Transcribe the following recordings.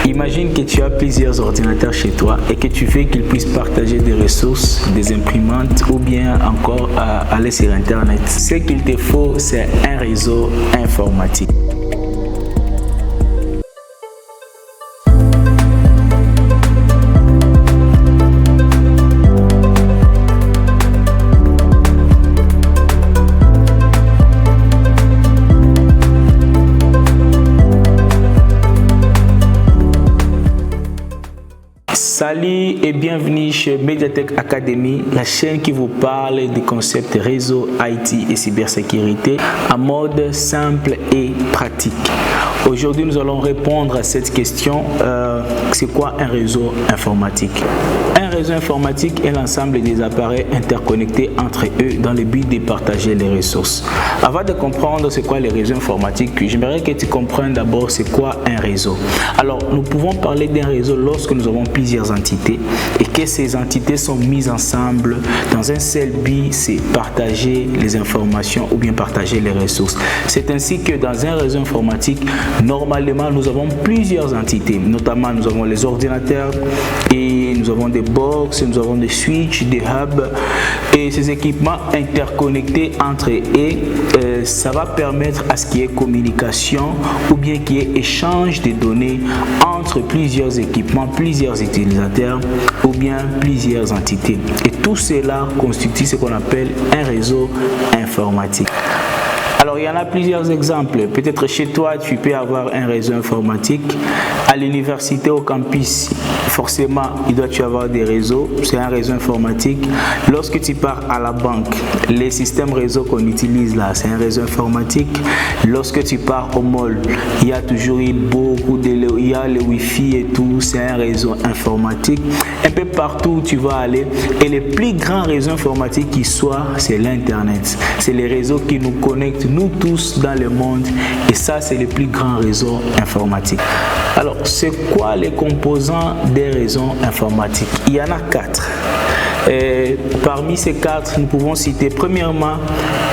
Imagine que tu as plusieurs ordinateurs chez toi et que tu veux qu'ils puissent partager des ressources, des imprimantes ou bien encore aller sur Internet. Ce qu'il te faut, c'est un réseau informatique. Salut et bienvenue chez Mediatech Academy, la chaîne qui vous parle des concepts réseau, IT et cybersécurité en mode simple et pratique. Aujourd'hui, nous allons répondre à cette question, c'est quoi un réseau informatique? Un réseau informatique est l'ensemble des appareils interconnectés entre eux dans le but de partager les ressources. Avant de comprendre c'est quoi les réseaux informatiques, j'aimerais que tu comprennes d'abord c'est quoi un réseau. Alors, nous pouvons parler d'un réseau lorsque nous avons plusieurs entités et que ces entités sont mises ensemble dans un seul but, c'est partager les informations ou bien partager les ressources. C'est ainsi que dans un réseau informatique, normalement, nous avons plusieurs entités, notamment nous avons les ordinateurs et nous avons des box, nous avons des switches, des hubs et ces équipements interconnectés entre eux, ça va permettre à ce qu'il y ait communication ou bien qu'il y ait échange de données entre plusieurs équipements, plusieurs utilisateurs ou bien plusieurs entités. Et tout cela constitue ce qu'on appelle un réseau informatique. Alors, il y en a plusieurs exemples. Peut-être chez toi, tu peux avoir un réseau informatique. À l'université, au campus, forcément, il doit y avoir des réseaux. C'est un réseau informatique. Lorsque tu pars à la banque, les systèmes réseau qu'on utilise là, c'est un réseau informatique. Lorsque tu pars au mall, il y a toujours eu beaucoup de... Il y a le Wi-Fi et tout, c'est un réseau informatique. Un peu partout où tu vas aller. Et le plus grand réseau informatique qui soit, c'est l'Internet. C'est les réseaux qui nous connectent nous tous dans le monde et ça c'est le plus grand réseau informatique. Alors c'est quoi les composants des réseaux informatiques? Il y en a 4. Et parmi ces 4, nous pouvons citer premièrement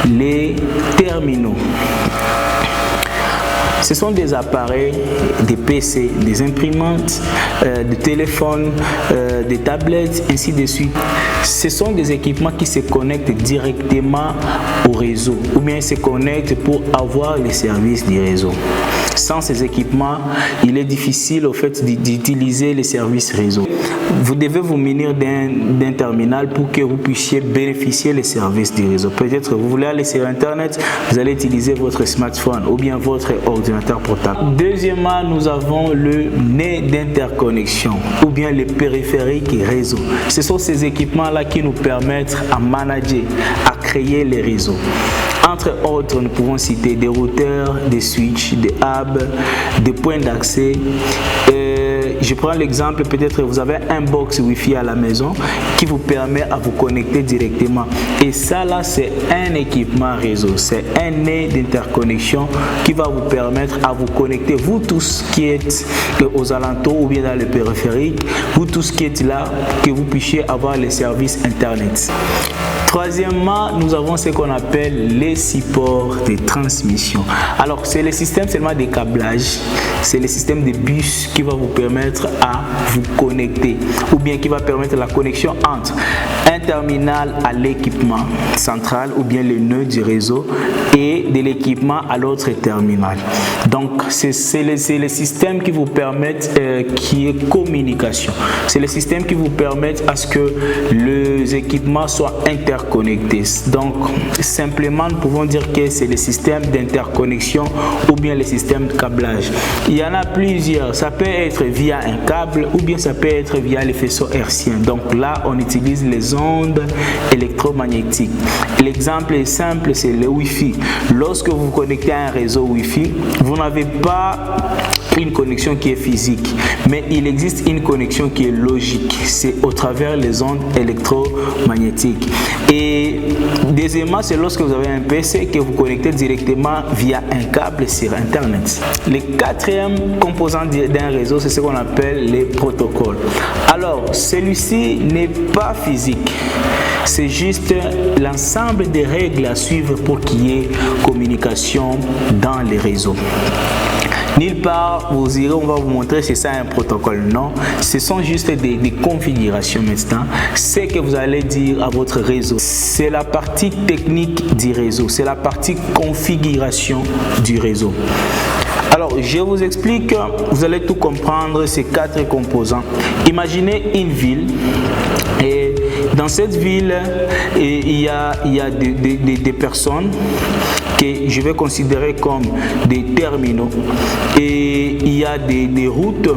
les terminaux. Ce sont des appareils, des PC, des imprimantes, des téléphones, des tablettes, ainsi de suite. Ce sont des équipements qui se connectent directement au réseau ou bien se connectent pour avoir les services du réseau. Sans ces équipements, il est difficile au fait d'utiliser les services réseau. Vous devez vous munir d'un terminal pour que vous puissiez bénéficier des services du réseau. Peut-être vous voulez aller sur Internet, vous allez utiliser votre smartphone ou bien votre ordinateur portable. Deuxièmement, nous avons le nez d'interconnexion ou bien les périphériques réseau. Ce sont ces équipements-là qui nous permettent à manager, à créer les réseaux. Entre autres, nous pouvons citer des routeurs, des switches, des hubs, des points d'accès. Je prends l'exemple, peut-être vous avez un box Wi-Fi à la maison qui vous permet à vous connecter directement. Et ça là, c'est un équipement réseau, c'est un nez d'interconnexion qui va vous permettre à vous connecter, vous tous qui êtes aux alentours ou bien dans le périphérique, vous tous qui êtes là, que vous puissiez avoir les services Internet. Troisièmement, nous avons ce qu'on appelle les supports de transmission. Alors, c'est le système seulement de câblage, c'est le système de bus qui va vous permettre à vous connecter ou bien qui va permettre la connexion entre un terminal à l'équipement central ou bien le nœud du réseau et de l'équipement à l'autre terminal. Donc, c'est le système qui vous permet qui est communication. C'est le système qui vous permet à ce que les équipements soient interconnectés. Donc, simplement, nous pouvons dire que c'est le système d'interconnexion ou bien le système de câblage. Il y en a plusieurs. Ça peut être via un câble ou bien ça peut être via les faisceaux hertziens. Donc là, on utilise les ondes électromagnétiques. L'exemple est simple, c'est le Wi-Fi. Lorsque vous vous connectez à un réseau Wi-Fi, vous n'avez pas une connexion qui est physique, mais il existe une connexion qui est logique. C'est au travers les ondes électromagnétiques. Et deuxièmement, c'est lorsque vous avez un PC que vous connectez directement via un câble sur Internet. Le quatrième composant d'un réseau, c'est ce qu'on appelle les protocoles. Alors, celui-ci n'est pas physique. C'est juste l'ensemble des règles à suivre pour qu'il y ait communication dans les réseaux. Nulle part, vous irez, on va vous montrer c'est ça un protocole. Non, ce sont juste des configurations maintenant. C'est que vous allez dire à votre réseau. C'est la partie technique du réseau. C'est la partie configuration du réseau. Alors, je vous explique, vous allez tout comprendre, ces 4 composants. Imaginez une ville et dans cette ville, il y a des personnes que je vais considérer comme des terminaux et il y a des routes,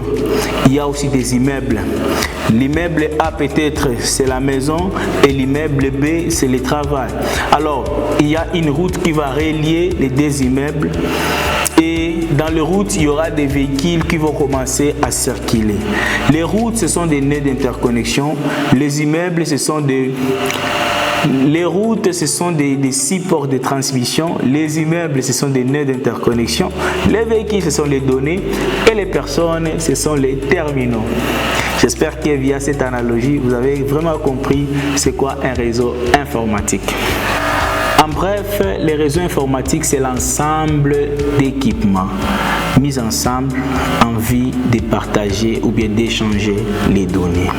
il y a aussi des immeubles. L'immeuble A peut-être c'est la maison et l'immeuble B c'est le travail. Alors, il y a une route qui va relier les 2 immeubles. Et dans les routes, il y aura des véhicules qui vont commencer à circuler. Les routes, ce sont des nœuds d'interconnexion. Les immeubles, ce sont les routes, ce sont des supports de transmission. Les immeubles, ce sont des nœuds d'interconnexion. Les véhicules, ce sont les données. Et les personnes, ce sont les terminaux. J'espère que via cette analogie, vous avez vraiment compris c'est quoi un réseau informatique. En bref, les réseaux informatiques, c'est l'ensemble d'équipements mis ensemble en vue de partager ou bien d'échanger les données.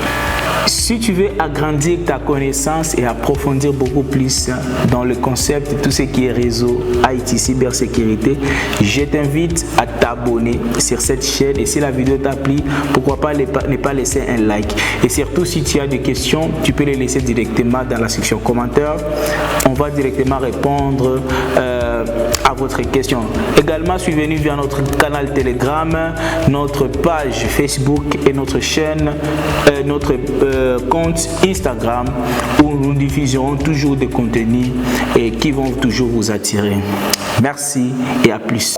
Si tu veux agrandir ta connaissance et approfondir beaucoup plus dans le concept de tout ce qui est réseau, IT, cybersécurité, je t'invite à t'abonner sur cette chaîne et si la vidéo t'a plu, pourquoi pas ne pas laisser un like. Et surtout, si tu as des questions, tu peux les laisser directement dans la section commentaires. On va directement répondre à votre question. Également, suivez-nous via notre canal Telegram, notre page Facebook et notre chaîne, notre compte Instagram où nous diffuserons toujours des contenus qui vont toujours vous attirer. Merci et à plus.